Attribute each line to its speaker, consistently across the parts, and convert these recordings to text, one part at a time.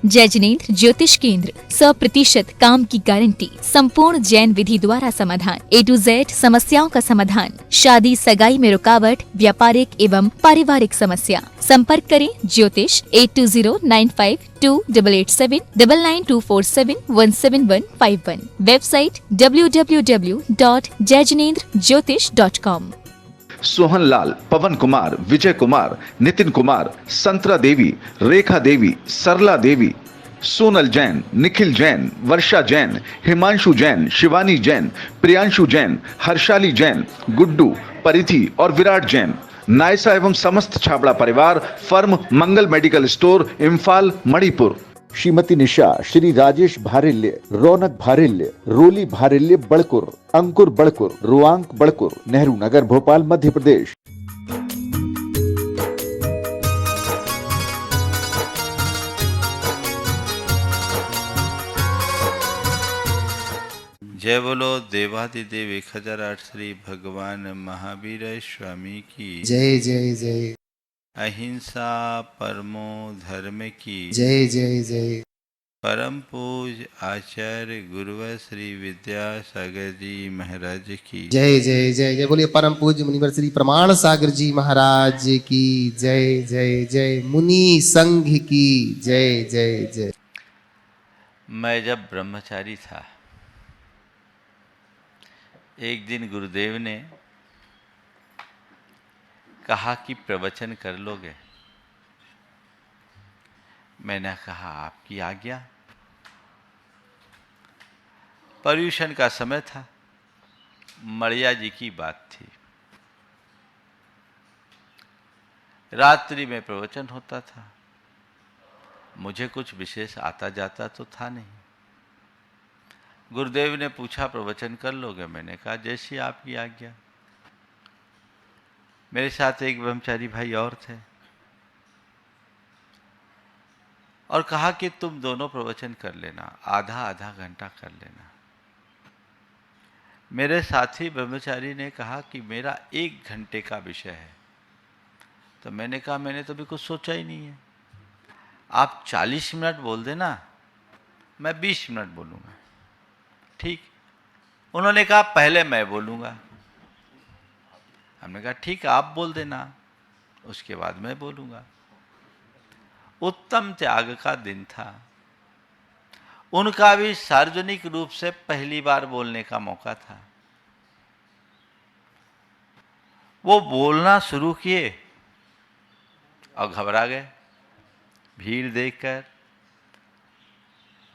Speaker 1: जय जिनेंद्र ज्योतिष केंद्र 100% काम की गारंटी, संपूर्ण जैन विधि द्वारा समाधान, A to Z समस्याओं का समाधान, शादी सगाई में रुकावट, व्यापारिक एवं पारिवारिक समस्या। संपर्क करें ज्योतिष 820952879924717151। Website www.jaijineendrjyotish.com।
Speaker 2: सोहन लाल, पवन कुमार, विजय कुमार, नितिन कुमार, संतरा देवी, रेखा देवी, सरला देवी, सोनल जैन, निखिल जैन, वर्षा जैन, हिमांशु जैन, शिवानी जैन, प्रियांशु जैन, हर्षाली जैन, गुड्डू, परिधि और विराट जैन। नायसा एवं समस्त छाबड़ा परिवार, फर्म मंगल मेडिकल स्टोर, इम्फाल, मणिपुर। श्रीमती निशा, श्री राजेश भारिल्य, रौनक भारिल्य, रोली भारिल्य बड़कुर, अंकुर बड़कुर, रुआंक बड़कुर, नेहरू नगर, भोपाल, मध्य प्रदेश।
Speaker 3: जय बोलो देवादिदेव 1008 श्री भगवान महावीर स्वामी की
Speaker 4: जय जय जय।
Speaker 3: अहिंसा परमो धर्म की
Speaker 4: जय जय जय।
Speaker 3: परम पूज आचार्य गुरुवर श्री विद्यासागर जी महाराज की
Speaker 4: जय जय जय जय। बोलिए परम पूज्य मुनिवर श्री प्रमाण सागर जी महाराज की जय जय जय। मुनि संघ की जय जय जय।
Speaker 3: मैं जब ब्रह्मचारी था, एक दिन गुरुदेव ने कहा कि प्रवचन कर लोगे। मैंने कहा आपकी आज्ञा। पर्यूषण का समय था, मड़िया जी की बात थी। रात्रि में प्रवचन होता था। मुझे कुछ विशेष आता जाता तो था नहीं। गुरुदेव ने पूछा प्रवचन कर लोगे? मैंने कहा जैसी आपकी आज्ञा। मेरे साथ एक ब्रह्मचारी भाई और थे और कहा कि तुम दोनों प्रवचन कर लेना, आधा आधा घंटा कर लेना। मेरे साथी ब्रह्मचारी ने कहा कि मेरा 1 घंटे का विषय है। तो मैंने कहा मैंने तो भी कुछ सोचा ही नहीं है, आप 40 मिनट बोल देना, मैं 20 मिनट बोलूँगा। ठीक। उन्होंने कहा पहले मैं बोलूँगा। हमने कहा ठीक, आप बोल देना, उसके बाद मैं बोलूँगा। उत्तम त्याग का दिन था। उनका भी सार्वजनिक रूप से पहली बार बोलने का मौका था। वो बोलना शुरू किए और घबरा गए भीड़ देखकर,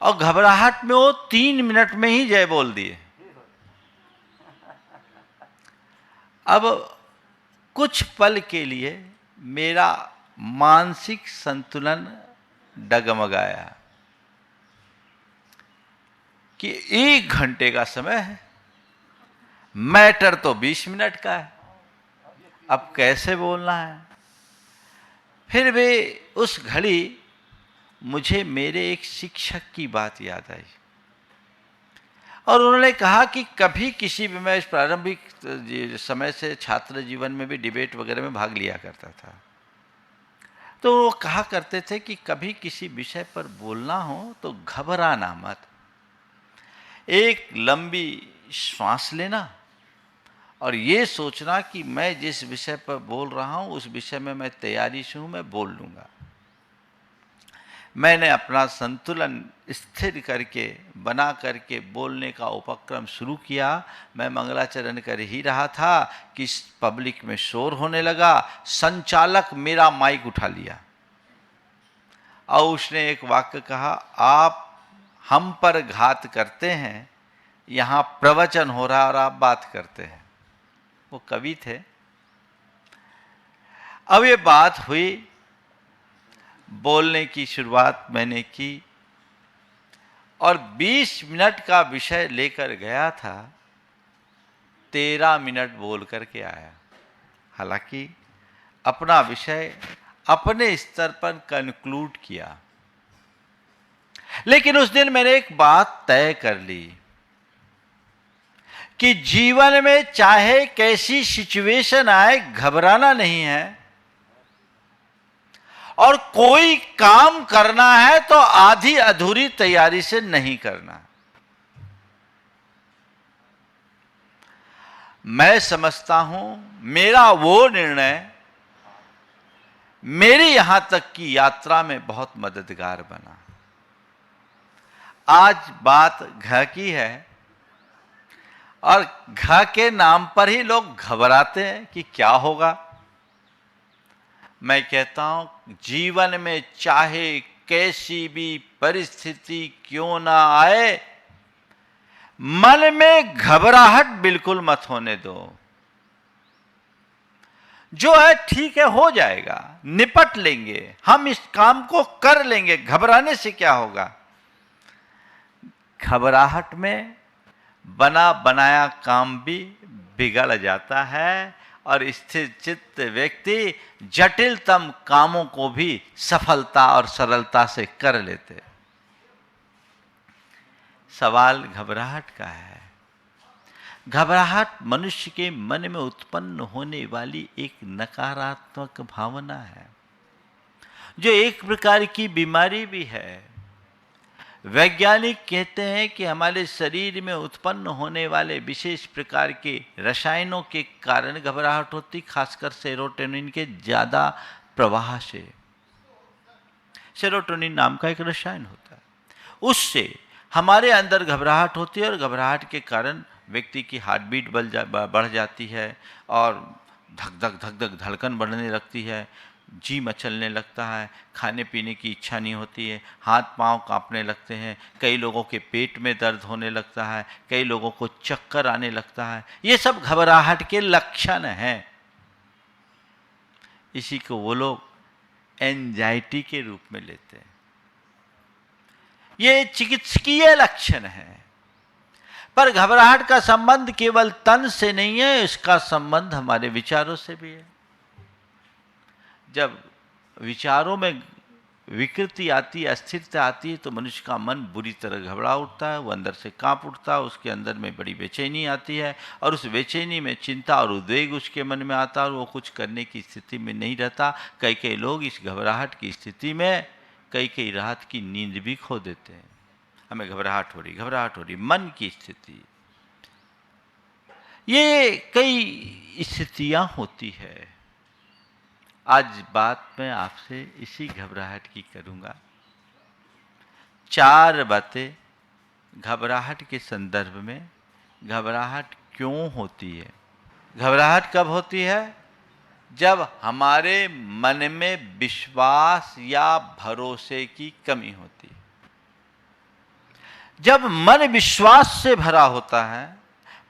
Speaker 3: और घबराहट में वो 3 मिनट में ही जय बोल दिए। अब कुछ पल के लिए मेरा मानसिक संतुलन डगमगाया कि 1 घंटे का समय है, मैटर तो 20 मिनट का है, अब कैसे बोलना है। फिर भी उस घड़ी मुझे मेरे एक शिक्षक की बात याद आई और उन्होंने कहा कि कभी किसी भी, मैं इस प्रारंभिक समय से छात्र जीवन में भी डिबेट वगैरह में भाग लिया करता था, तो वो कहा करते थे कि कभी किसी विषय पर बोलना हो तो घबराना मत, एक लंबी श्वास लेना और ये सोचना कि मैं जिस विषय पर बोल रहा हूँ उस विषय में मैं तैयारी से हूँ, मैं बोल लूँगा। मैंने अपना संतुलन स्थिर करके बना करके बोलने का उपक्रम शुरू किया। मैं मंगलाचरण कर ही रहा था कि पब्लिक में शोर होने लगा। संचालक मेरा माइक उठा लिया और उसने एक वाक्य कहा, आप हम पर घात करते हैं, यहाँ प्रवचन हो रहा और आप बात करते हैं। वो कवि थे। अब ये बात हुई, बोलने की शुरुआत मैंने की और 20 मिनट का विषय लेकर गया था, 13 मिनट बोल करके आया। हालांकि अपना विषय अपने स्तर पर कंक्लूड किया, लेकिन उस दिन मैंने एक बात तय कर ली कि जीवन में चाहे कैसी सिचुएशन आए, घबराना नहीं है और कोई काम करना है तो आधी अधूरी तैयारी से नहीं करना। मैं समझता हूं मेरा वो निर्णय मेरी यहां तक की यात्रा में बहुत मददगार बना। आज बात घ की है और घ के नाम पर ही लोग घबराते हैं कि क्या होगा। मैं कहता हूं जीवन में चाहे कैसी भी परिस्थिति क्यों ना आए, मन में घबराहट बिल्कुल मत होने दो। जो है ठीक है, हो जाएगा, निपट लेंगे, हम इस काम को कर लेंगे, घबराने से क्या होगा। घबराहट में बना बनाया काम भी बिगड़ जाता है और स्थिर चित्त व्यक्ति जटिलतम कामों को भी सफलता और सरलता से कर लेते। सवाल घबराहट का है। घबराहट मनुष्य के मन में उत्पन्न होने वाली एक नकारात्मक भावना है, जो एक प्रकार की बीमारी भी है। वैज्ञानिक कहते हैं कि हमारे शरीर में उत्पन्न होने वाले विशेष प्रकार के रसायनों के कारण घबराहट होती, खासकर सेरोटोनिन के ज़्यादा प्रवाह से। सेरोटोनिन नाम का एक रसायन होता है, उससे हमारे अंदर घबराहट होती है और घबराहट के कारण व्यक्ति की हार्ट बीट बढ़ जाती है और धक धक धड़कन बढ़ने लगती है, जी मचलने लगता है, खाने पीने की इच्छा नहीं होती है, हाथ पांव कांपने लगते हैं, कई लोगों के पेट में दर्द होने लगता है, कई लोगों को चक्कर आने लगता है। ये सब घबराहट के लक्षण हैं। इसी को वो लोग एंजाइटी के रूप में लेते हैं। ये चिकित्सकीय लक्षण है। पर घबराहट का संबंध केवल तन से नहीं है, इसका संबंध हमारे विचारों से भी है। जब विचारों में विकृति आती है, अस्थिरता आती है, तो मनुष्य का मन बुरी तरह घबरा उठता है, वो अंदर से कांप उठता है, उसके अंदर में बड़ी बेचैनी आती है और उस बेचैनी में चिंता और उद्वेग उसके मन में आता है और वो कुछ करने की स्थिति में नहीं रहता। कई कई लोग इस घबराहट की स्थिति में कई रात की नींद भी खो देते हैं। हमें घबराहट हो रही, मन की स्थिति। ये कई स्थितियां होती है। आज बात मैं आपसे इसी घबराहट की करूंगा। 4 बातें घबराहट के संदर्भ में, घबराहट क्यों होती है। घबराहट कब होती है? जब हमारे मन में विश्वास या भरोसे की कमी होती है। जब मन विश्वास से भरा होता है,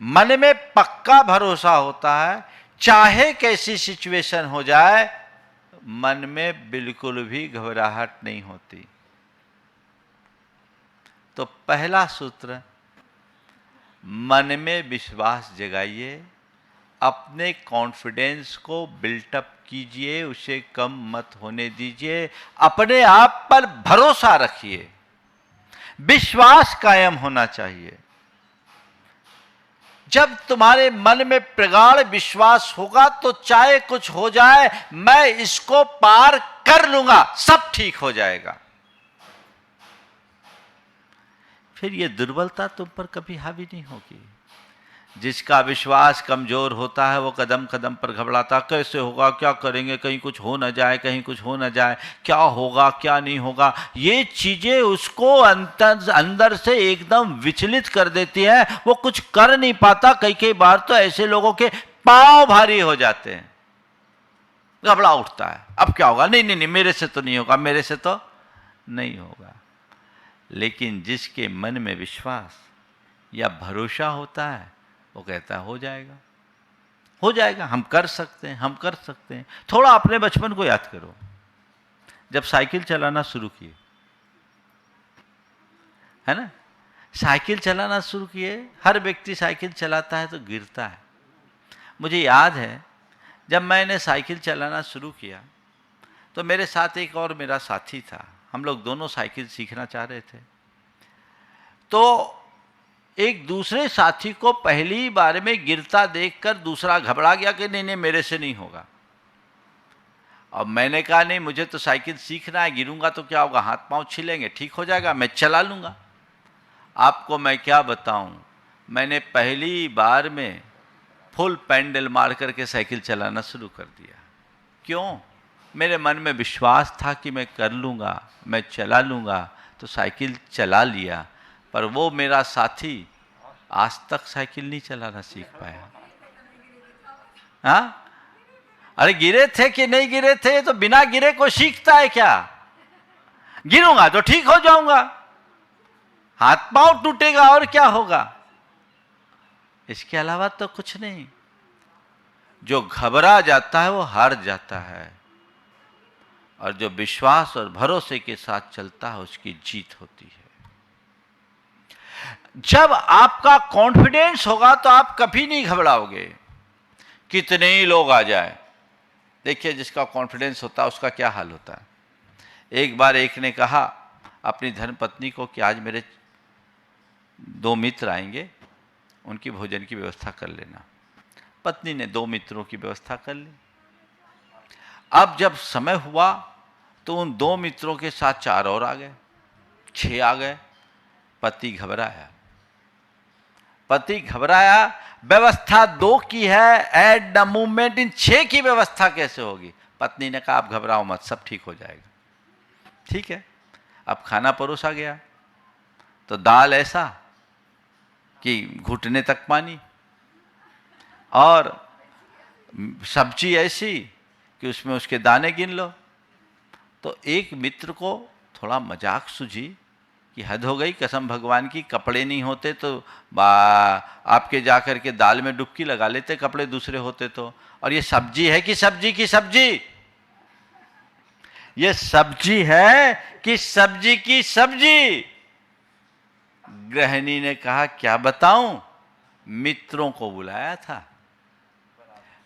Speaker 3: मन में पक्का भरोसा होता है, चाहे कैसी सिचुएशन हो जाए, मन में बिल्कुल भी घबराहट नहीं होती। तो पहला सूत्र, मन में विश्वास जगाइए, अपने कॉन्फिडेंस को बिल्टअप कीजिए, उसे कम मत होने दीजिए, अपने आप पर भरोसा रखिए, विश्वास कायम होना चाहिए। जब तुम्हारे मन में प्रगाढ़ विश्वास होगा तो चाहे कुछ हो जाए, मैं इसको पार कर लूंगा, सब ठीक हो जाएगा। फिर ये दुर्बलता तुम पर कभी हावी नहीं होगी। जिसका विश्वास कमजोर होता है वो कदम कदम पर घबराता, कैसे होगा, क्या करेंगे, कहीं कुछ हो ना जाए, कहीं कुछ हो ना जाए, क्या होगा क्या नहीं होगा। ये चीजें उसको अंदर से एकदम विचलित कर देती है, वो कुछ कर नहीं पाता। कई बार तो ऐसे लोगों के पांव भारी हो जाते हैं, घबरा उठता है, अब क्या होगा, नहीं नहीं नहीं मेरे से तो नहीं होगा, मेरे से तो नहीं होगा। लेकिन जिसके मन में विश्वास या भरोसा होता है, वो कहता है हो जाएगा, हो जाएगा, हम कर सकते हैं, हम कर सकते हैं। थोड़ा अपने बचपन को याद करो, जब साइकिल चलाना शुरू किए, है ना, साइकिल चलाना शुरू किए, हर व्यक्ति साइकिल चलाता है तो गिरता है। मुझे याद है जब मैंने साइकिल चलाना शुरू किया तो मेरे साथ एक और मेरा साथी था, हम लोग दोनों साइकिल सीखना चाह रहे थे। तो एक दूसरे साथी को पहली बार में गिरता देखकर दूसरा घबरा गया कि नहीं नहीं मेरे से नहीं होगा। और मैंने कहा नहीं, मुझे तो साइकिल सीखना है, गिरूंगा तो क्या होगा, हाथ पांव छिलेंगे, ठीक हो जाएगा, मैं चला लूँगा। आपको मैं क्या बताऊं, मैंने पहली बार में फुल पैडल मार करके साइकिल चलाना शुरू कर दिया। क्यों? मेरे मन में विश्वास था कि मैं कर लूँगा, मैं चला लूँगा, तो साइकिल चला लिया। पर वो मेरा साथी आज तक साइकिल नहीं चलाना सीख पाया। हाँ, अरे गिरे थे कि नहीं गिरे थे, तो बिना गिरे को सीखता है क्या? गिरूंगा तो ठीक हो जाऊंगा, हाथ पांव टूटेगा और क्या होगा, इसके अलावा तो कुछ नहीं। जो घबरा जाता है वो हार जाता है, और जो विश्वास और भरोसे के साथ चलता है उसकी जीत होती है। जब आपका कॉन्फिडेंस होगा तो आप कभी नहीं घबराओगे, कितने ही लोग आ जाए। देखिए, जिसका कॉन्फिडेंस होता है उसका क्या हाल होता है। एक बार एक ने कहा अपनी धर्मपत्नी को कि आज मेरे 2 मित्र आएंगे, उनकी भोजन की व्यवस्था कर लेना। पत्नी ने 2 मित्रों की व्यवस्था कर ली। अब जब समय हुआ तो उन 2 मित्रों के साथ 4 और आ गए, 6 आ गए। पति घबराया, व्यवस्था 2 की है, एट द मूवमेंट इन 6 की व्यवस्था कैसे होगी। पत्नी ने कहा आप घबराओ मत, सब ठीक हो जाएगा। ठीक है, अब खाना परोसा गया तो दाल ऐसा कि घुटने तक पानी, और सब्जी ऐसी कि उसमें उसके दाने गिन लो। तो एक मित्र को थोड़ा मजाक सूझी कि हद हो गई, कसम भगवान की, कपड़े नहीं होते तो आपके जाकर के दाल में डुबकी लगा लेते, कपड़े दूसरे होते तो। और ये सब्जी है कि सब्जी की सब्जी, ये सब्जी है कि सब्जी की सब्जी। गृहिणी ने कहा क्या बताऊं, मित्रों को बुलाया था,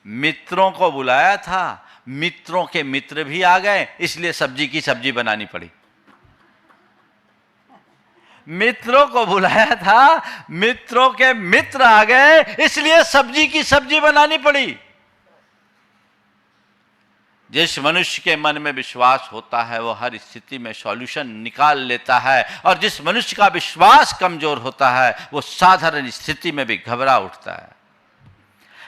Speaker 3: मित्रों को बुलाया था, मित्रों के मित्र भी आ गए, इसलिए सब्जी की सब्जी बनानी पड़ी। मित्रों को बुलाया था, मित्रों के मित्र आ गए, इसलिए सब्जी की सब्जी बनानी पड़ी। जिस मनुष्य के मन में विश्वास होता है वो हर स्थिति में सॉल्यूशन निकाल लेता है, और जिस मनुष्य का विश्वास कमजोर होता है वो साधारण स्थिति में भी घबरा उठता है।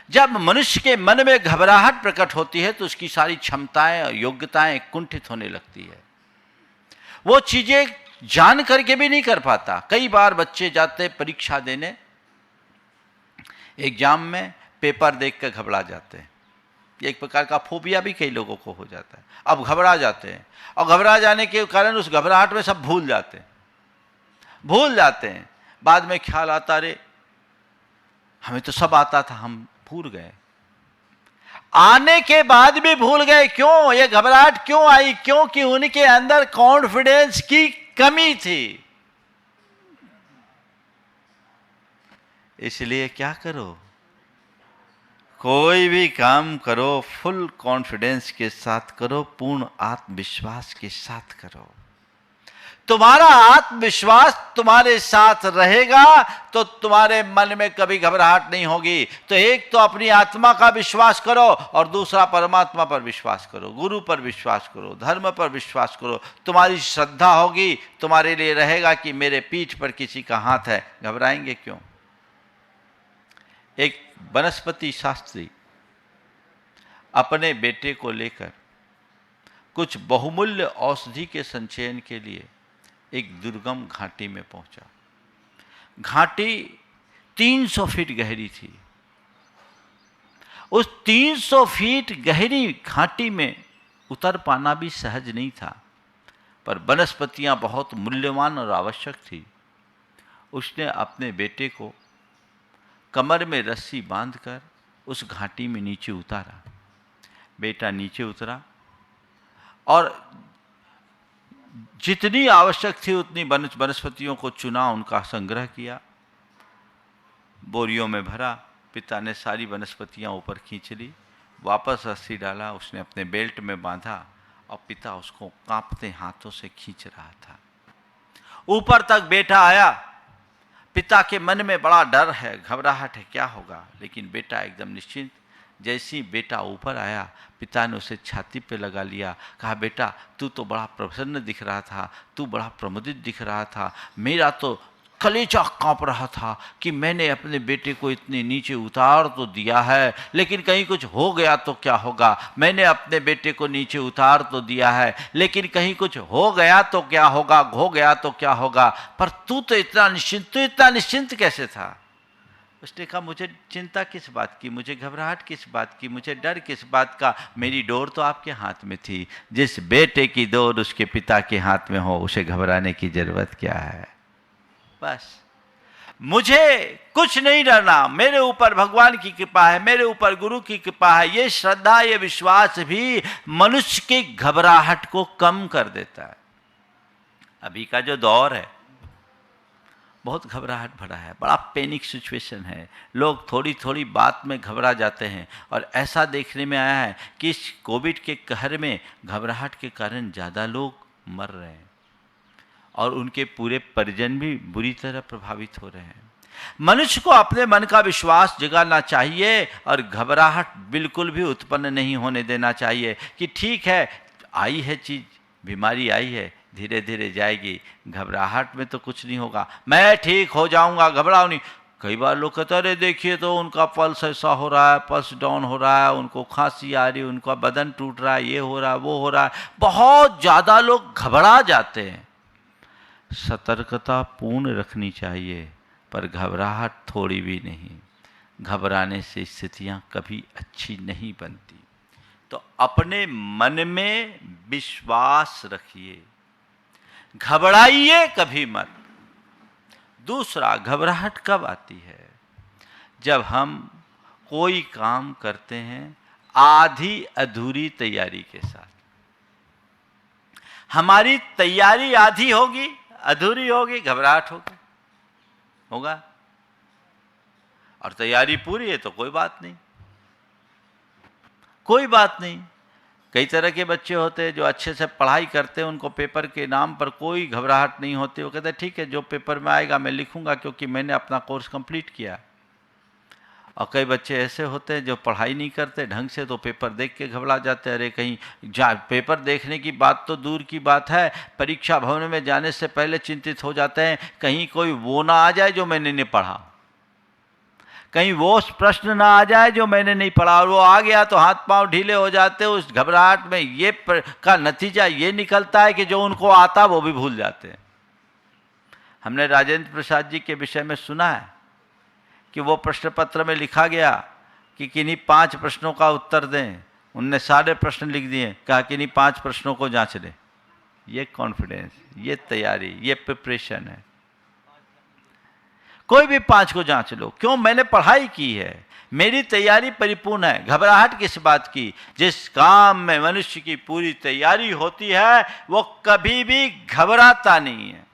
Speaker 3: जब मनुष्य के मन में घबराहट प्रकट होती है तो उसकी सारी क्षमताएं और योग्यताएं कुंठित होने लगती है, वो चीजें जान करके भी नहीं कर पाता। कई बार बच्चे जाते परीक्षा देने, एग्जाम में पेपर देख कर घबरा जाते हैं। एक प्रकार का फोबिया भी कई लोगों को हो जाता है। अब घबरा जाते हैं, और घबरा जाने के कारण उस घबराहट में सब भूल जाते हैं। बाद में ख्याल आता, अरे हमें तो सब आता था, हम भूल गए। आने के बाद भी भूल गए। क्यों? ये घबराहट क्यों आई? क्योंकि उनके अंदर कॉन्फिडेंस की कमी थी। इसलिए क्या करो, कोई भी काम करो फुल कॉन्फिडेंस के साथ करो, पूर्ण आत्मविश्वास के साथ करो। तुम्हारा आत्मविश्वास तुम्हारे साथ रहेगा तो तुम्हारे मन में कभी घबराहट नहीं होगी। तो एक तो अपनी आत्मा का विश्वास करो, और दूसरा परमात्मा पर विश्वास करो, गुरु पर विश्वास करो, धर्म पर विश्वास करो। तुम्हारी श्रद्धा होगी, तुम्हारे लिए रहेगा कि मेरे पीठ पर किसी का हाथ है, घबराएंगे क्यों। एक वनस्पति शास्त्री अपने बेटे को लेकर कुछ बहुमूल्य औषधि के संचयन के लिए एक दुर्गम घाटी में पहुंचा। घाटी 300 फीट गहरी थी। उस 300 फीट गहरी घाटी में उतर पाना भी सहज नहीं था, पर वनस्पतियां बहुत मूल्यवान और आवश्यक थी। उसने अपने बेटे को कमर में रस्सी बांधकर उस घाटी में नीचे उतारा। बेटा नीचे उतरा और जितनी आवश्यक थी उतनी वनस्पतियों को चुना, उनका संग्रह किया, बोरियों में भरा। पिता ने सारी वनस्पतियां ऊपर खींच ली, वापस रस्सी डाला, उसने अपने बेल्ट में बांधा, और पिता उसको कांपते हाथों से खींच रहा था। ऊपर तक बेटा आया। पिता के मन में बड़ा डर है, घबराहट है, क्या होगा, लेकिन बेटा एकदम निश्चिंत। जैसे ही बेटा ऊपर आया, पिता ने उसे छाती पे लगा लिया, कहा बेटा तू तो बड़ा प्रसन्न दिख रहा था, तू बड़ा प्रमुदित दिख रहा था, मेरा तो कलेजा कांप रहा था कि मैंने अपने बेटे को इतने नीचे उतार तो दिया है, लेकिन कहीं कुछ हो गया तो क्या होगा। मैंने अपने बेटे को नीचे उतार तो दिया है, लेकिन कहीं कुछ हो गया तो क्या होगा, हो गया तो क्या होगा। पर तू तो इतना निश्चिंत कैसे था। उसने कहा मुझे चिंता किस बात की, मुझे घबराहट किस बात की, मुझे डर किस बात का, मेरी डोर तो आपके हाथ में थी। जिस बेटे की डोर उसके पिता के हाथ में हो, उसे घबराने की जरूरत क्या है। बस मुझे कुछ नहीं डरना, मेरे ऊपर भगवान की कृपा है, मेरे ऊपर गुरु की कृपा है। ये श्रद्धा, ये विश्वास भी मनुष्य की घबराहट को कम कर देता है। अभी का जो दौर है बहुत घबराहट भरा है, बड़ा पैनिक सिचुएशन है, लोग थोड़ी थोड़ी बात में घबरा जाते हैं। और ऐसा देखने में आया है कि इस कोविड के कहर में घबराहट के कारण ज़्यादा लोग मर रहे हैं और उनके पूरे परिजन भी बुरी तरह प्रभावित हो रहे हैं। मनुष्य को अपने मन का विश्वास जगाना चाहिए और घबराहट बिल्कुल भी उत्पन्न नहीं होने देना चाहिए कि ठीक है, आई है चीज़, बीमारी आई है, धीरे धीरे जाएगी, घबराहट में तो कुछ नहीं होगा, मैं ठीक हो जाऊंगा, घबराओ नहीं। कई बार लोग कहते हैं अरे देखिए तो उनका पल्स ऐसा हो रहा है, पल्स डाउन हो रहा है, उनको खांसी आ रही है, उनका बदन टूट रहा है, ये हो रहा है, वो हो रहा है। बहुत ज़्यादा लोग घबरा जाते हैं। सतर्कता पूर्ण रखनी चाहिए, पर घबराहट थोड़ी भी नहीं। घबराने से स्थितियां कभी अच्छी नहीं बनती। तो अपने मन में विश्वास रखिए, घबराइए कभी मत। दूसरा, घबराहट कब आती है? जब हम कोई काम करते हैं आधी अधूरी तैयारी के साथ। हमारी तैयारी आधी होगी, अधूरी होगी, घबराहट होगी, होगा। और तैयारी पूरी है तो कोई बात नहीं, कोई बात नहीं। कई तरह के बच्चे होते हैं जो अच्छे से पढ़ाई करते हैं, उनको पेपर के नाम पर कोई घबराहट नहीं होती। वो कहते हैं ठीक है, जो पेपर में आएगा मैं लिखूंगा क्योंकि मैंने अपना कोर्स कंप्लीट किया। और कई बच्चे ऐसे होते हैं जो पढ़ाई नहीं करते ढंग से, तो पेपर देख के घबरा जाते हैं। अरे कहीं पेपर देखने की बात तो दूर की बात है, परीक्षा भवन में जाने से पहले चिंतित हो जाते हैं कहीं कोई वो ना आ जाए जो मैंने नहीं पढ़ा, कहीं वो प्रश्न ना आ जाए जो मैंने नहीं पढ़ा, और वो आ गया तो हाथ पांव ढीले हो जाते हैं। उस घबराहट में ये का नतीजा ये निकलता है कि जो उनको आता वो भी भूल जाते हैं। हमने राजेंद्र प्रसाद जी के विषय में सुना है कि वो प्रश्न पत्र में लिखा गया कि किन्हीं 5 प्रश्नों का उत्तर दें। उनने सारे प्रश्न लिख दिए, कहा किन्हीं 5 प्रश्नों को जांच लें। ये कॉन्फिडेंस, ये तैयारी, ये प्रिपरेशन है। कोई भी 5 को जांच लो, क्यों? मैंने पढ़ाई की है, मेरी तैयारी परिपूर्ण है। घबराहट किस बात की? जिस काम में मनुष्य की पूरी तैयारी होती है वो कभी भी घबराता नहीं है,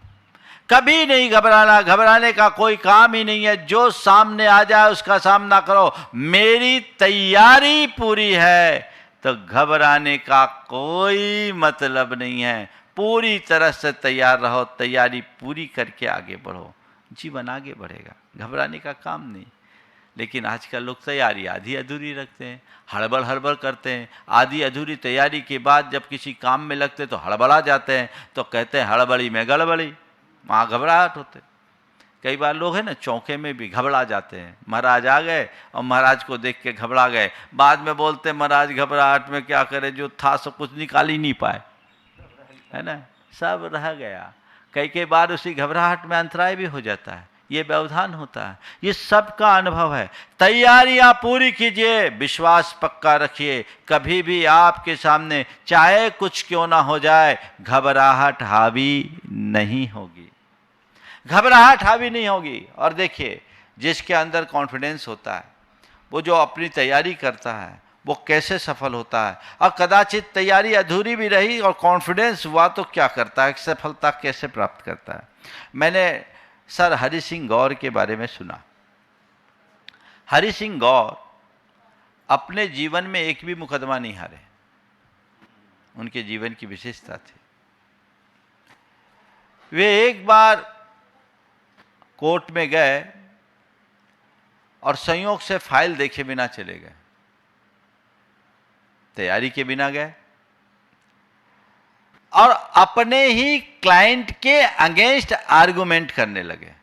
Speaker 3: कभी नहीं घबराना। घबराने का कोई काम ही नहीं है, जो सामने आ जाए उसका सामना करो। मेरी तैयारी पूरी है तो घबराने का कोई मतलब नहीं है। पूरी तरह से तैयार रहो, तैयारी पूरी करके आगे बढ़ो, जीवन आगे बढ़ेगा। घबराने का काम नहीं। लेकिन आजकल लोग तैयारी आधी अधूरी रखते हैं, हड़बड़ करते हैं। आधी अधूरी तैयारी के बाद जब किसी काम में लगते तो हड़बड़ा जाते हैं, तो कहते हैं हड़बड़ी में गड़बड़ी, वहाँ घबराहट होते। कई बार लोग हैं ना चौके में भी घबरा जाते हैं। महाराज आ गए और महाराज को देख के घबरा गए, बाद में बोलते महाराज घबराहट में क्या करे, जो था सब कुछ निकाल ही नहीं पाए, है ना, सब रह गया। कई बार उसी घबराहट में अंतराय भी हो जाता है, ये व्यवधान होता है। ये सबका अनुभव है। तैयारियां पूरी कीजिए, विश्वास पक्का रखिए। कभी भी आपके सामने चाहे कुछ क्यों ना हो जाए, घबराहट हावी नहीं होगी, घबराहट हावी नहीं होगी। और देखिए, जिसके अंदर कॉन्फिडेंस होता है, वो जो अपनी तैयारी करता है, वो कैसे सफल होता है। और कदाचित तैयारी अधूरी भी रही और कॉन्फिडेंस हुआ तो क्या करता है, सफलता कैसे प्राप्त करता है। मैंने सर हरि सिंह गौर के बारे में सुना। हरि सिंह गौर अपने जीवन में एक भी मुकदमा नहीं हारे, उनके जीवन की विशेषता थी। वे एक बार कोर्ट में गए और संयोग से फाइल देखे बिना चले गए। तैयारी के बिना गए और अपने ही क्लाइंट के अगेंस्ट आर्गुमेंट करने लगे।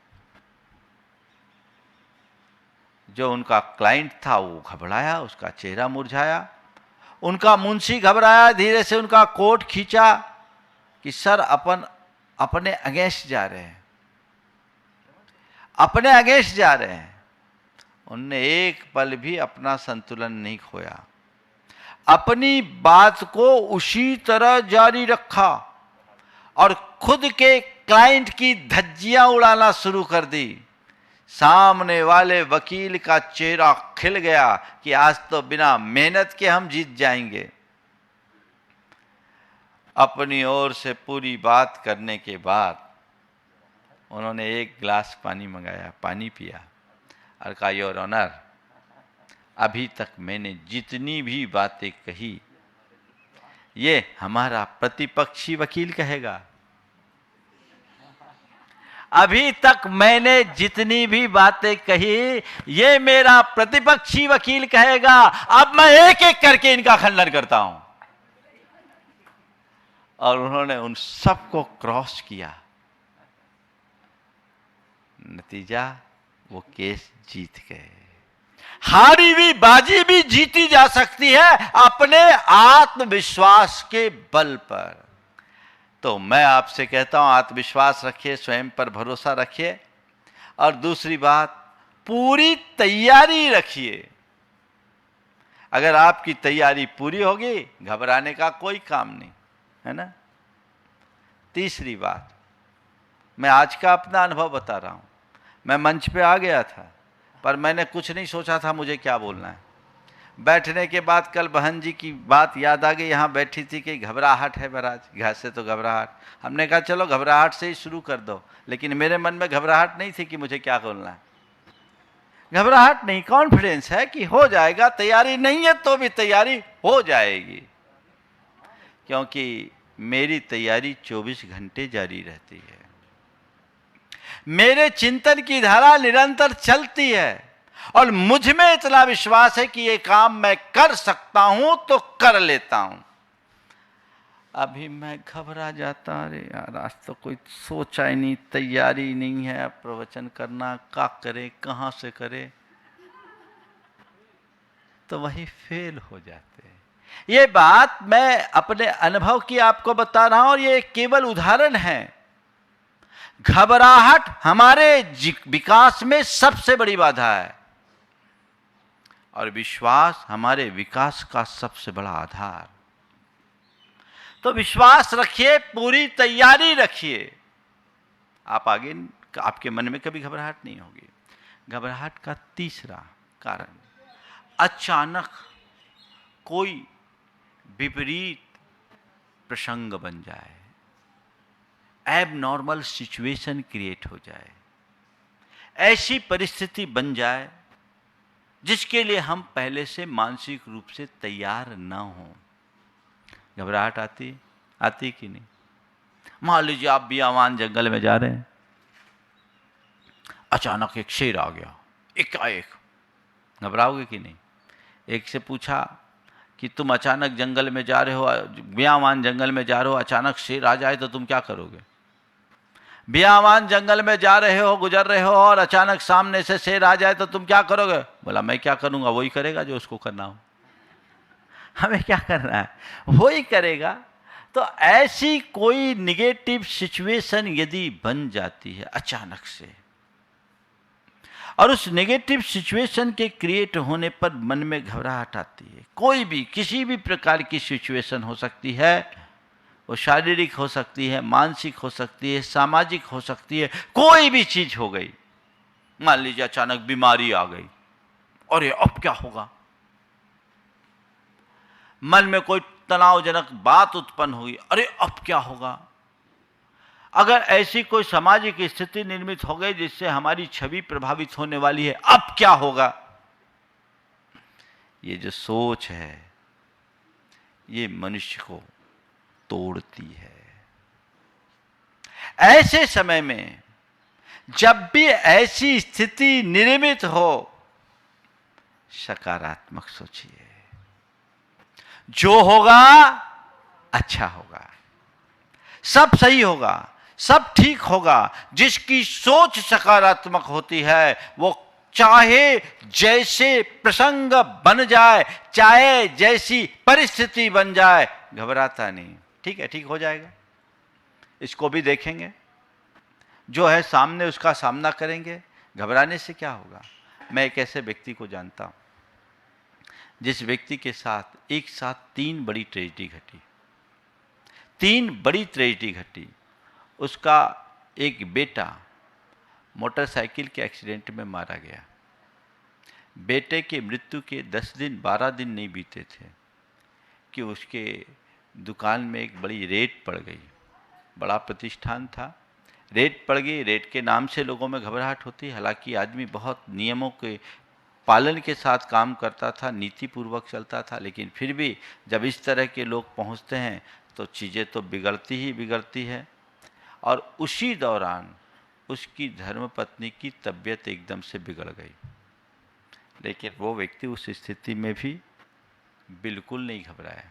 Speaker 3: जो उनका क्लाइंट था वो घबराया, उसका चेहरा मुरझाया, उनका मुंशी घबराया, धीरे से उनका कोट खींचा कि सर अपने अगेंस्ट जा रहे हैं, अपने अगेंस्ट जा रहे हैं। उनने एक पल भी अपना संतुलन नहीं खोया, अपनी बात को उसी तरह जारी रखा और खुद के क्लाइंट की धज्जियां उड़ाना शुरू कर दी। सामने वाले वकील का चेहरा खिल गया कि आज तो बिना मेहनत के हम जीत जाएंगे। अपनी ओर से पूरी बात करने के बाद उन्होंने एक गिलास पानी मंगाया, पानी पिया और कहा, योर ऑनर, अभी तक मैंने जितनी भी बातें कही ये हमारा प्रतिपक्षी वकील कहेगा। अभी तक मैंने जितनी भी बातें कही ये मेरा प्रतिपक्षी वकील कहेगा। अब मैं एक एक करके इनका खंडन करता हूं। और उन्होंने उन सबको क्रॉस किया। नतीजा, वो केस जीत गए। हारी हुई बाजी भी जीती जा सकती है अपने आत्मविश्वास के बल पर। तो मैं आपसे कहता हूं, आत्मविश्वास रखिए, स्वयं पर भरोसा रखिए और दूसरी बात, पूरी तैयारी रखिए। अगर आपकी तैयारी पूरी होगी, घबराने का कोई काम नहीं है ना। तीसरी बात, मैं आज का अपना अनुभव बता रहा हूं। मैं मंच पे आ गया था पर मैंने कुछ नहीं सोचा था मुझे क्या बोलना है। बैठने के बाद कल बहन जी की बात याद आ गई, यहाँ बैठी थी कि घबराहट है महाराज, घर से तो घबराहट। हमने कहा चलो घबराहट से ही शुरू कर दो, लेकिन मेरे मन में घबराहट नहीं थी कि मुझे क्या बोलना है। घबराहट नहीं, कॉन्फिडेंस है कि हो जाएगा। तैयारी नहीं है तो भी तैयारी हो जाएगी, क्योंकि मेरी तैयारी 24 घंटे जारी रहती है। मेरे चिंतन की धारा निरंतर चलती है और मुझ में इतना विश्वास है कि ये काम मैं कर सकता हूं तो कर लेता हूं। अभी मैं घबरा जाता, अरे यार आज तो कोई सोचा ही नहीं, तैयारी नहीं है, प्रवचन करना क्या करे, कहां से करे, तो वही फेल हो जाते हैं। ये बात मैं अपने अनुभव की आपको बता रहा हूं और ये केवल उदाहरण है। घबराहट हमारे विकास में सबसे बड़ी बाधा है और विश्वास हमारे विकास का सबसे बड़ा आधार। तो विश्वास रखिए, पूरी तैयारी रखिए, आप आगे, आपके मन में कभी घबराहट नहीं होगी। घबराहट का तीसरा कारण, अचानक कोई विपरीत प्रसंग बन जाए, एबनॉर्मल सिचुएशन क्रिएट हो जाए, ऐसी परिस्थिति बन जाए जिसके लिए हम पहले से मानसिक रूप से तैयार ना हो। घबराहट आती कि नहीं? मान लीजिए आप बियावान जंगल में जा रहे हैं, अचानक एक शेर आ गया एकाएक, घबराओगे कि नहीं? एक से पूछा कि तुम अचानक जंगल में जा रहे हो, बियावान जंगल में जा रहे हो, अचानक शेर आ जाए तो तुम क्या करोगे? बियावान जंगल में जा रहे हो, गुजर रहे हो और अचानक सामने से शेर आ जाए तो तुम क्या करोगे? बोला मैं क्या करूंगा, वही करेगा जो उसको करना हो। हमें क्या करना है, वही करेगा। तो ऐसी कोई निगेटिव सिचुएशन यदि बन जाती है अचानक से, और उस नेगेटिव सिचुएशन के क्रिएट होने पर मन में घबराहट आती है। कोई भी किसी भी प्रकार की सिचुएशन हो सकती है, वो शारीरिक हो सकती है, मानसिक हो सकती है, सामाजिक हो सकती है, कोई भी चीज हो गई। मान लीजिए अचानक बीमारी आ गई, अरे अब क्या होगा? मन में कोई तनावजनक बात उत्पन्न हुई, अरे अब क्या होगा? अगर ऐसी कोई सामाजिक स्थिति निर्मित हो गई जिससे हमारी छवि प्रभावित होने वाली है, अब क्या होगा? ये जो सोच है ये मनुष्य को तोड़ती है। ऐसे समय में जब भी ऐसी स्थिति निर्मित हो, सकारात्मक सोचिए, जो होगा अच्छा होगा, सब सही होगा, सब ठीक होगा। जिसकी सोच सकारात्मक होती है वो चाहे जैसे प्रसंग बन जाए, चाहे जैसी परिस्थिति बन जाए, घबराता नहीं। ठीक है, ठीक हो जाएगा, इसको भी देखेंगे, जो है सामने उसका सामना करेंगे। घबराने से क्या होगा? मैं एक ऐसे व्यक्ति को जानता हूं जिस व्यक्ति के साथ एक साथ 3 बड़ी ट्रेजेडी घटी। 3 बड़ी ट्रेजेडी घटी। उसका एक बेटा मोटरसाइकिल के एक्सीडेंट में मारा गया। बेटे के मृत्यु के 10 दिन 12 दिन नहीं बीते थे कि उसके दुकान में एक बड़ी रेड पड़ गई। बड़ा प्रतिष्ठान था, रेड पड़ गई। रेड के नाम से लोगों में घबराहट होती। हालांकि आदमी बहुत नियमों के पालन के साथ काम करता था, नीतिपूर्वक चलता था, लेकिन फिर भी जब इस तरह के लोग पहुंचते हैं तो चीज़ें तो बिगड़ती ही बिगड़ती है। और उसी दौरान उसकी धर्मपत्नी की तबीयत एकदम से बिगड़ गई। लेकिन वो व्यक्ति उस स्थिति में भी बिल्कुल नहीं घबराया,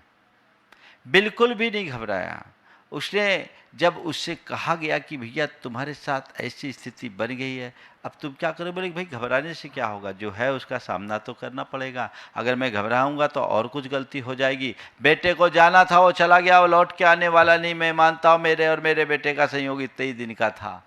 Speaker 3: बिल्कुल भी नहीं घबराया। उसने जब उससे कहा गया कि भैया तुम्हारे साथ ऐसी स्थिति बन गई है, अब तुम क्या करो? बोले भाई घबराने से क्या होगा, जो है उसका सामना तो करना पड़ेगा। अगर मैं घबराऊंगा तो और कुछ गलती हो जाएगी। बेटे को जाना था, वो चला गया, वो लौट के आने वाला नहीं। मैं मानता हूँ मेरे और मेरे बेटे का संयोग इतने ही दिन का था।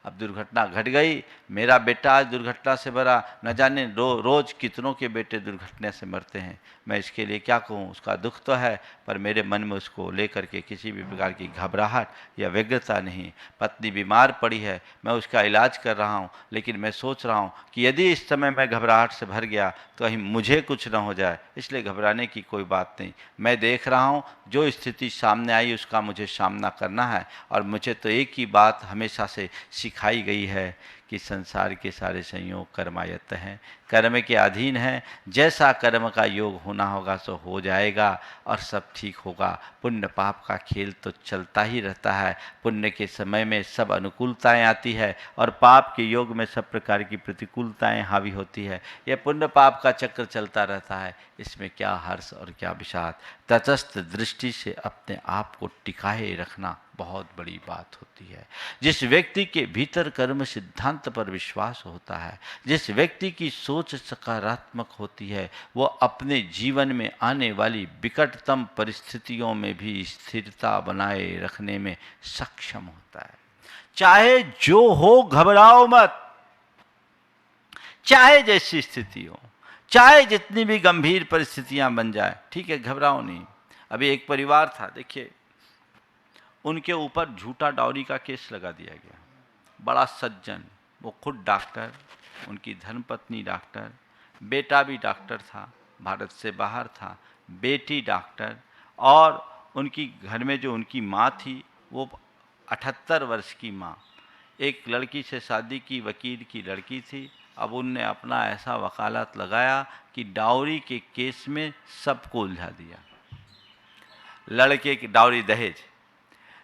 Speaker 3: अब दुर्घटना घट गई, मेरा बेटा आज दुर्घटना से भरा, न जाने रोज कितनों के बेटे दुर्घटना से मरते हैं। मैं इसके लिए क्या कहूँ? उसका दुख तो है, पर मेरे मन में उसको लेकर के किसी भी प्रकार की घबराहट या व्यग्रता नहीं। पत्नी बीमार पड़ी है, मैं उसका इलाज कर रहा हूँ, लेकिन मैं सोच रहा हूँ कि यदि इस समय मैं घबराहट से भर गया तो कहीं मुझे कुछ न हो जाए, इसलिए घबराने की कोई बात नहीं। मैं देख रहा हूँ जो स्थिति सामने आई उसका मुझे सामना करना है। और मुझे तो एक ही बात हमेशा से सिखाई गई है कि संसार के सारे संयोग कर्मायत्त हैं, कर्म के अधीन हैं। जैसा कर्म का योग होना होगा सो हो जाएगा और सब ठीक होगा। पुण्य पाप का खेल तो चलता ही रहता है। पुण्य के समय में सब अनुकूलताएं आती है और पाप के योग में सब प्रकार की प्रतिकूलताएं हावी होती है। यह पुण्य पाप का चक्र चलता रहता है, इसमें क्या हर्ष और क्या विषाद। तटस्थ दृष्टि से अपने आप को टिकाए रखना बहुत बड़ी बात होती है। जिस व्यक्ति के भीतर कर्म सिद्धांत पर विश्वास होता है, जिस व्यक्ति की सोच सकारात्मक होती है, वो अपने जीवन में आने वाली विकटतम परिस्थितियों में भी स्थिरता बनाए रखने में सक्षम होता है। चाहे जो हो घबराओ मत, चाहे जैसी स्थिति हो, चाहे जितनी भी गंभीर परिस्थितियां बन जाए, ठीक है, घबराओ नहीं। अभी एक परिवार था, देखिए, उनके ऊपर झूठा डाउरी का केस लगा दिया गया। बड़ा सज्जन, वो खुद डॉक्टर, उनकी धर्मपत्नी डॉक्टर, बेटा भी डॉक्टर था, भारत से बाहर था, बेटी डॉक्टर, और उनकी घर में जो उनकी माँ थी वो 78 वर्ष की माँ, एक लड़की से शादी की, वकील की लड़की थी। अब उनने अपना ऐसा वकालत लगाया कि डाउरी के केस में सबको उलझा दिया। लड़के की डाउरी, दहेज,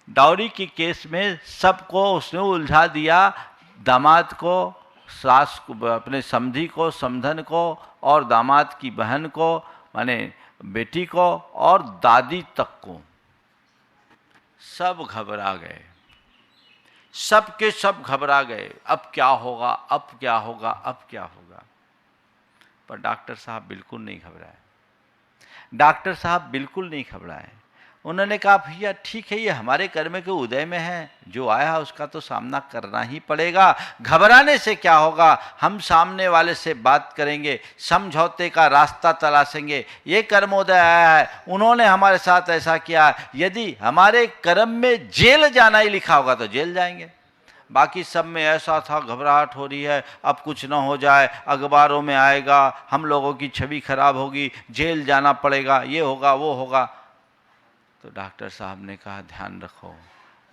Speaker 3: डाउरी के केस में सबको उसने उलझा दिया। दामाद को, सास को, अपने समधी को, समधन को, और दामाद की बहन को, माने बेटी को, और दादी तक को। सब घबरा गए, सब के सब घबरा गए। अब क्या होगा, अब क्या होगा, अब क्या होगा? पर डॉक्टर साहब बिल्कुल नहीं घबराए। डॉक्टर साहब बिल्कुल नहीं घबराए। उन्होंने कहा भैया ठीक है, ये हमारे कर्म के उदय में है, जो आया उसका तो सामना करना ही पड़ेगा। घबराने से क्या होगा? हम सामने वाले से बात करेंगे, समझौते का रास्ता तलाशेंगे। ये कर्मोदय आया है, उन्होंने हमारे साथ ऐसा किया, यदि हमारे कर्म में जेल जाना ही लिखा होगा तो जेल जाएंगे। बाकी सब में ऐसा था, घबराहट हो रही है, अब कुछ ना हो जाए, अखबारों में आएगा, हम लोगों की छवि खराब होगी, जेल जाना पड़ेगा, ये होगा वो होगा। तो डॉक्टर साहब ने कहा ध्यान रखो,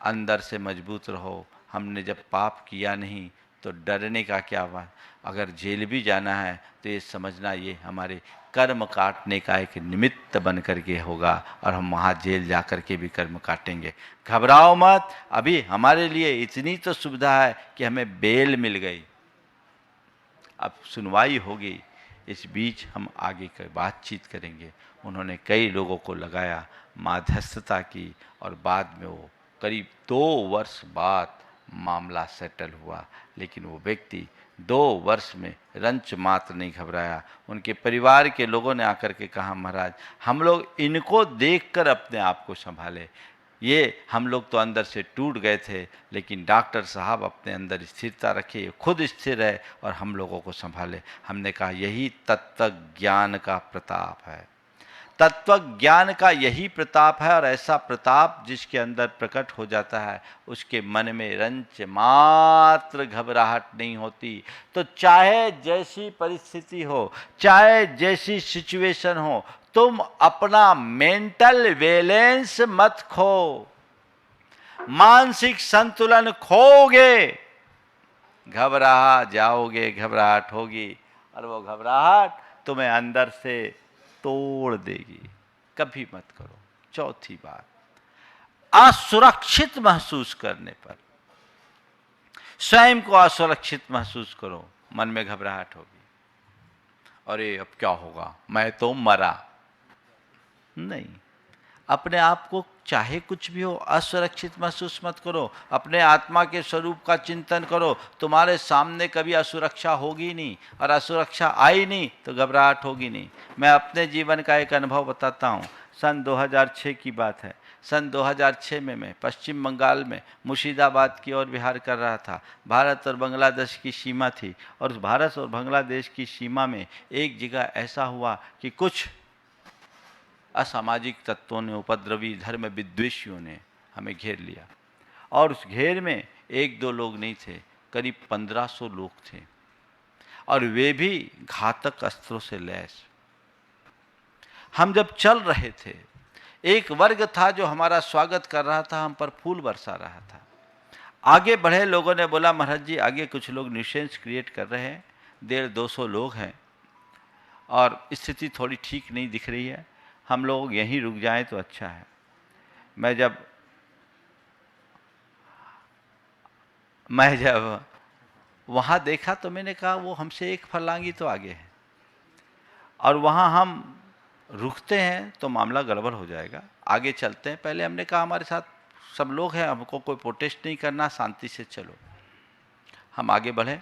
Speaker 3: अंदर से मजबूत रहो। हमने जब पाप किया नहीं तो डरने का क्या बात। अगर जेल भी जाना है तो ये समझना ये हमारे कर्म काटने का एक निमित्त बन करके होगा, और हम वहाँ जेल जा कर के भी कर्म काटेंगे। घबराओ मत, अभी हमारे लिए इतनी तो सुविधा है कि हमें बेल मिल गई, अब सुनवाई होगी। इस बीच हम आगे की बातचीत करेंगे। उन्होंने कई लोगों को लगाया, मध्यस्थता की और बाद में वो करीब 2 वर्ष बाद मामला सेटल हुआ। लेकिन वो व्यक्ति 2 वर्ष में रंच मात्र नहीं घबराया। उनके परिवार के लोगों ने आकर के कहा, महाराज हम लोग इनको देखकर अपने आप को संभाले, ये हम लोग तो अंदर से टूट गए थे, लेकिन डॉक्टर साहब अपने अंदर स्थिरता रखे, खुद स्थिर रहे और हम लोगों को संभाले। हमने कहा यही तत्व ज्ञान का प्रताप है, तत्व ज्ञान का यही प्रताप है। और ऐसा प्रताप जिसके अंदर प्रकट हो जाता है, उसके मन में रंच मात्र घबराहट नहीं होती। तो चाहे जैसी परिस्थिति हो, चाहे जैसी सिचुएशन हो, तुम अपना मेंटल बैलेंस मत खो। मानसिक संतुलन खोगे, घबरा जाओगे, घबराहट होगी और वो घबराहट तुम्हें अंदर से तोड़ देगी। कभी मत करो। चौथी बात, असुरक्षित महसूस करने पर, स्वयं को असुरक्षित महसूस करो, मन में घबराहट होगी, अरे अब क्या होगा, मैं तो मरा। नहीं, अपने आप को चाहे कुछ भी हो असुरक्षित महसूस मत करो। अपने आत्मा के स्वरूप का चिंतन करो। तुम्हारे सामने कभी असुरक्षा होगी नहीं, और असुरक्षा आई नहीं तो घबराहट होगी नहीं। मैं अपने जीवन का एक अनुभव बताता हूँ। सन 2006 की बात है। सन 2006 में मैं पश्चिम बंगाल में मुर्शिदाबाद की ओर विहार कर रहा था। भारत और बांग्लादेश की सीमा थी, और भारत और बांग्लादेश की सीमा में एक जगह ऐसा हुआ कि कुछ असामाजिक तत्वों ने, उपद्रवी धर्म विद्वेषियों ने हमें घेर लिया। और उस घेर में 1-2 लोग नहीं थे, करीब 1500 लोग थे, और वे भी घातक अस्त्रों से लैस। हम जब चल रहे थे, एक वर्ग था जो हमारा स्वागत कर रहा था, हम पर फूल बरसा रहा था। आगे बढ़े लोगों ने बोला, महाराज जी आगे कुछ लोग न्यूसेंस क्रिएट कर रहे हैं, 150-200 लोग हैं और स्थिति थोड़ी ठीक नहीं दिख रही है, हम लोग यहीं रुक जाएं तो अच्छा है। मैं जब वहाँ देखा तो मैंने कहा वो हमसे एक फरलांगी तो आगे है, और वहाँ हम रुकते हैं तो मामला गड़बड़ हो जाएगा, आगे चलते हैं। पहले हमने कहा हमारे साथ सब लोग हैं, हमको कोई प्रोटेस्ट नहीं करना, शांति से चलो। हम आगे बढ़े,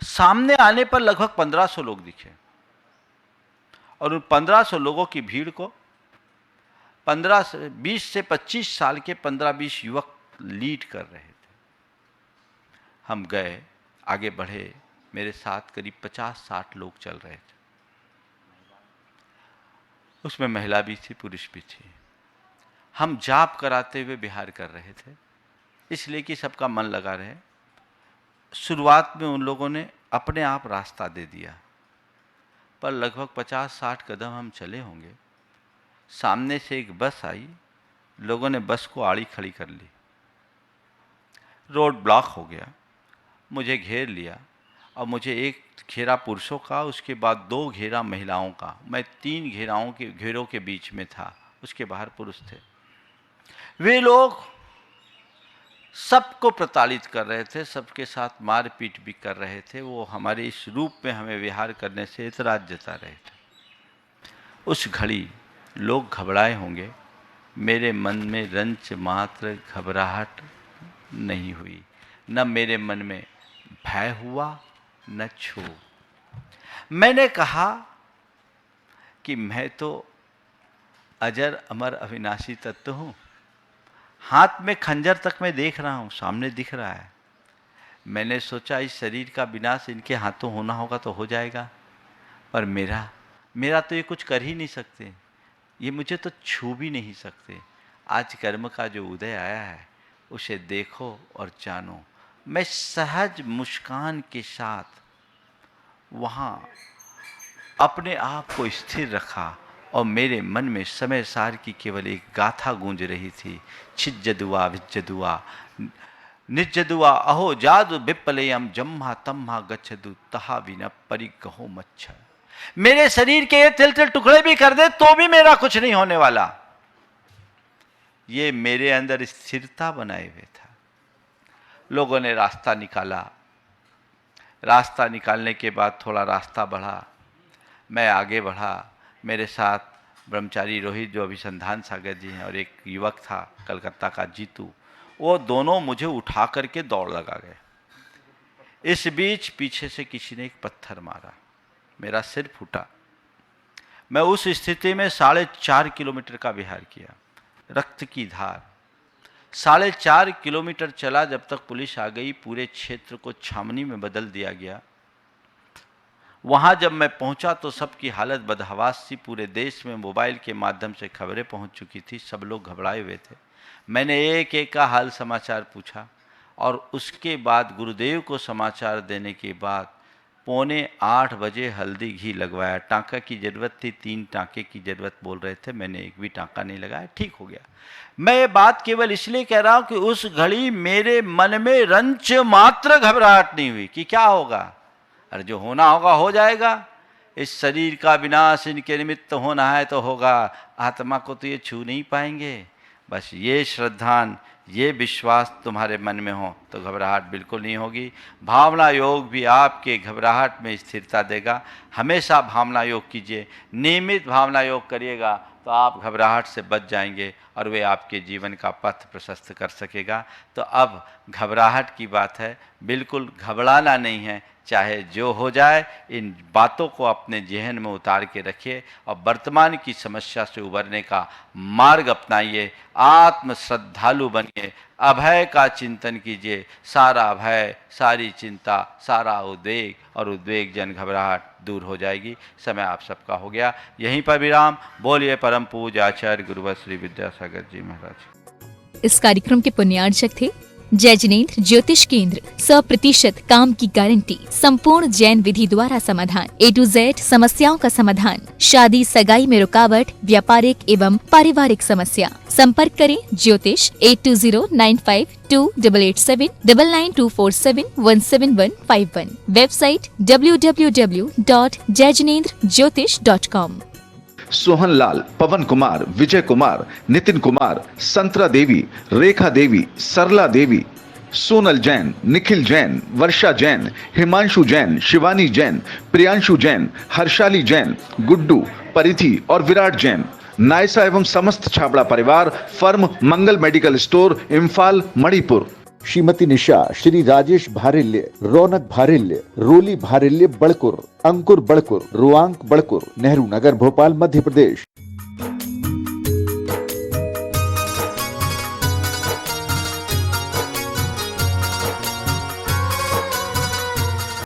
Speaker 3: सामने आने पर लगभग 1500 लोग दिखे, और उन 1500 लोगों की भीड़ को 20 से 25 साल के 15-20 युवक लीड कर रहे थे। हम गए, आगे बढ़े, मेरे साथ करीब 50-60 लोग चल रहे थे। उसमें महिला भी थी, पुरुष भी थी। हम जाप कराते हुए विहार कर रहे थे, इसलिए कि सबका मन लगा रहे। शुरुआत में उन लोगों ने अपने आप रास्ता दे दिया, पर लगभग 50-60 कदम हम चले होंगे, सामने से एक बस आई, लोगों ने बस को आड़ी खड़ी कर ली, रोड ब्लॉक हो गया, मुझे घेर लिया, और मुझे एक घेरा पुरुषों का, उसके बाद 2 घेरा महिलाओं का, मैं 3 घेरों के बीच में था, उसके बाहर पुरुष थे। वे लोग सबको प्रताड़ित कर रहे थे, सबके साथ मारपीट भी कर रहे थे। वो हमारे इस रूप में हमें विहार करने से एतराज जता रहे थे। उस घड़ी लोग घबराए होंगे, मेरे मन में रंच मात्र घबराहट नहीं हुई, न मेरे मन में भय हुआ न क्षोभ। मैंने कहा कि मैं तो अजर अमर अविनाशी तत्व हूँ, हाथ में खंजर तक मैं देख रहा हूँ, सामने दिख रहा है। मैंने सोचा इस शरीर का विनाश इनके हाथों होना होगा तो हो जाएगा, पर मेरा तो ये कुछ कर ही नहीं सकते, ये मुझे तो छू भी नहीं सकते। आज कर्म का जो उदय आया है उसे देखो और जानो। मैं सहज मुस्कान के साथ वहाँ अपने आप को स्थिर रखा, और मेरे मन में समय सार की केवल एक गाथा गूंज रही थी, छिज्जदुआ विज्जदुआ निज्जदुआ अहो जादु विप्लयम जम्हा तम्हा गच्छदु तहा विन परिगहो मच्छ। मेरे शरीर के ये तिल तिल टुकड़े भी कर दे तो भी मेरा कुछ नहीं होने वाला। ये मेरे अंदर स्थिरता बनाए हुए था। लोगों ने रास्ता निकाला, रास्ता निकालने के बाद थोड़ा रास्ता बढ़ा, मैं आगे बढ़ा। मेरे साथ ब्रह्मचारी रोहित जो अभिसंधान सागर जी हैं और एक युवक था कलकत्ता का जीतू, वो दोनों मुझे उठा करके दौड़ लगा गए। इस बीच पीछे से किसी ने एक पत्थर मारा, मेरा सिर फूटा। मैं उस स्थिति में 4.5 किलोमीटर का विहार किया, रक्त की धार। 4.5 किलोमीटर चला जब तक पुलिस आ गई, पूरे क्षेत्र को छावनी में बदल दिया गया। वहाँ जब मैं पहुँचा तो सबकी हालत बदहवास थी। पूरे देश में मोबाइल के माध्यम से खबरें पहुँच चुकी थी, सब लोग घबराए हुए थे। मैंने एक एक का हाल समाचार पूछा और उसके बाद गुरुदेव को समाचार देने के बाद 7:45 बजे हल्दी घी लगवाया। टाँका की ज़रूरत थी, 3 टाँके की ज़रूरत बोल रहे थे, मैंने एक भी टाँका नहीं लगाया, ठीक हो गया। मैं ये बात केवल इसलिए कह रहा हूँ कि उस घड़ी मेरे मन में रंच मात्र घबराहट नहीं हुई कि क्या होगा। अरे जो होना होगा हो जाएगा, इस शरीर का विनाश इनके निमित्त होना है तो होगा, आत्मा को तो ये छू नहीं पाएंगे। बस ये श्रद्धान, ये विश्वास तुम्हारे मन में हो तो घबराहट बिल्कुल नहीं होगी। भावना योग भी आपके घबराहट में स्थिरता देगा। हमेशा भावना योग कीजिए, नियमित भावना योग करिएगा तो आप घबराहट से बच जाएंगे और वे आपके जीवन का पथ प्रशस्त कर सकेगा। तो अब घबराहट की बात है, बिल्कुल घबराना नहीं है, चाहे जो हो जाए। इन बातों को अपने जहन में उतार के रखिए और वर्तमान की समस्या से उबरने का मार्ग अपनाइए। आत्म श्रद्धालु बनिए, अभय का चिंतन कीजिए। सारा भय, सारी चिंता, सारा उद्वेग और उद्वेग जन घबराहट दूर हो जाएगी। समय आप सबका हो गया, यहीं पर विराम। बोलिए परम पूज्य आचार्य गुरुवर श्री विद्यासागर जी महाराज।
Speaker 1: इस कार्यक्रम के पुण्यार्चक थे जय जिनेंद्र ज्योतिष केंद्र। 100% काम की गारंटी, संपूर्ण जैन विधि द्वारा समाधान, A to Z समस्याओं का समाधान, शादी सगाई में रुकावट, व्यापारिक एवं पारिवारिक समस्या। संपर्क करें ज्योतिष 820952879924717151। Website www.jayjinendrjyotish.com।
Speaker 2: सोहन लाल, पवन कुमार, विजय कुमार, नितिन कुमार, संतरा देवी, रेखा देवी, सरला देवी, सोनल जैन, निखिल जैन, वर्षा जैन, हिमांशु जैन, शिवानी जैन, प्रियांशु जैन, हर्षाली जैन, गुड्डू, परिधि और विराट जैन। नायसा एवं समस्त छाबड़ा परिवार, फर्म मंगल मेडिकल स्टोर, इम्फाल, मणिपुर।
Speaker 5: श्रीमती निशा, श्री राजेश भारिल्य, रौनक भारिल्य, रोली भारिल्य बड़कुर, अंकुर बड़कुर, रुआंक बड़कुर, नेहरू नगर, भोपाल, मध्य प्रदेश।